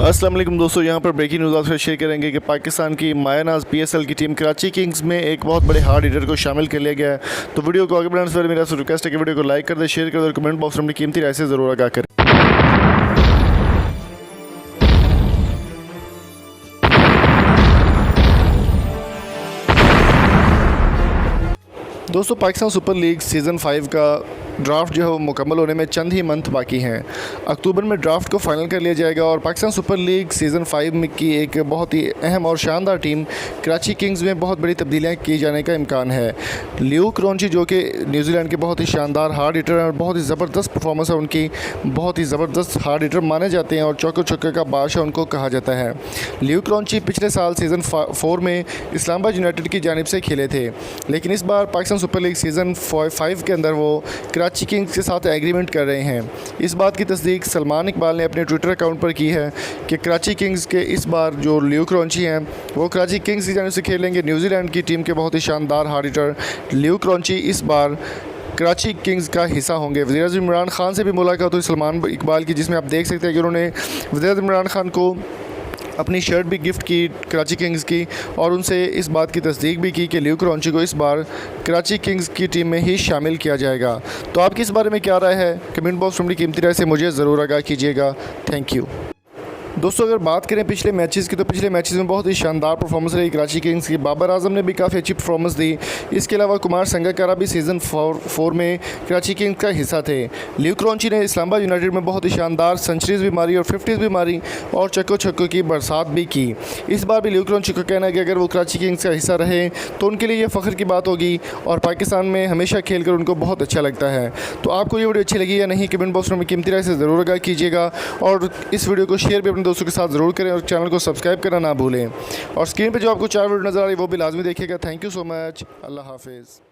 अस्सलाम वालेकुम दोस्तों, यहाँ पर ब्रेकिंग न्यूज़ आपसे शेयर करेंगे कि पाकिस्तान की मायानाज पीएसएल की टीम कराची किंग्स में एक बहुत बड़े हार्ड हिटर को शामिल कर लिया गया है। तो वीडियो को आगे बढ़ाने से पहले मेरा रिक्वेस्ट है कि वीडियो को लाइक कर दे, शेयर कर दे और कमेंट बॉक्स में अपनी कीमती राय से ज़रूर आगाह करें। दोस्तों, पाकिस्तान सुपर लीग सीज़न 5 का ड्राफ्ट जो है वो मुकम्मल होने में चंद ही मंथ बाकी हैं। अक्टूबर में ड्राफ्ट को फाइनल कर लिया जाएगा और पाकिस्तान सुपर लीग सीज़न 5 में की एक बहुत ही अहम और शानदार टीम कराची किंग्स में बहुत बड़ी तब्दीलियाँ की जाने का इम्कान है। लियो क्रॉन्ची जो कि न्यूजीलैंड के बहुत ही शानदार हार्ड हिटर हैं और बहुत ही ज़बरदस्त परफॉर्मेंस है उनकी, बहुत ही ज़बरदस्त हार्ड हिटर माने जाते हैं और चौके छक्के का बादशाह उनको कहा जाता है। लियो क्रॉन्ची पिछले साल सीज़न 4 में इस्लामाबाद यूनाइटेड की जानिब से खेले थे, लेकिन इस बार पाकिस्तान सुपर लीग सीज़न 5 के अंदर वो कराची किंग्स के साथ एग्रीमेंट कर रहे हैं। इस बात की तस्दीक सलमान इकबाल ने अपने ट्विटर अकाउंट पर की है कि कराची किंग्स के इस बार जो लियो क्रॉन्ची हैं वो कराची किंग्स की जानिब से खेलेंगे। न्यूजीलैंड की टीम के बहुत ही शानदार हार्ड हिटर लियो क्रॉन्ची इस बार कराची किंग्स का हिस्सा होंगे। वज़ीर-ए-आज़म इमरान खान से भी मुलाकात हुई सलमान इकबाल की, जिसमें आप देख सकते हैं कि उन्होंने वज़ीर-ए-आज़म इमरान खान को अपनी शर्ट भी गिफ्ट की कराची किंग्स की और उनसे इस बात की तस्दीक भी की कि लियो क्रॉन्ची को इस बार कराची किंग्स की टीम में ही शामिल किया जाएगा। तो आपकी इस बारे में क्या राय है? कमेंट बॉक्स में अपनी कीमती राय से मुझे ज़रूर आगाह कीजिएगा। Thank you. दोस्तों, अगर बात करें पिछले मैचेस की, तो पिछले मैचेस में बहुत ही शानदार परफॉर्मेंस रही कराची किंग्स की। बाबर आजम ने भी काफ़ी अच्छी परफॉर्मेंस दी। इसके अलावा कुमार संगकारा भी सीज़न 4 में कराची किंग्स का हिस्सा थे। लियो क्रॉन्ची ने इस्लामाबाद यूनाइटेड में बहुत ही शानदार सेंचुरीज़ भी मारी और 50s भी मारी और चक्को छक्कों की बरसात भी की। इस बार भी लियो क्रॉन्ची का कहना है कि अगर वो कराची किंग्स का हिस्सा रहे तो उनके लिए ये फ़ख्र की बात होगी और पाकिस्तान में हमेशा खेल कर उनको बहुत अच्छा लगता है। तो आपको ये वीडियो अच्छी लगी या नहीं, कमेंट बॉक्स में अपनी कीमती राय से ज़रूर आगाह कीजिएगा और इस वीडियो को शेयर भी अपने दोस्तों के साथ ज़रूर करें और चैनल को सब्सक्राइब करना ना भूलें। और स्क्रीन पे जो आपको 4 वीडियो नज़र आ रही है वो भी लाजमी देखिएगा। Thank you so much. अल्लाह हाफिज़।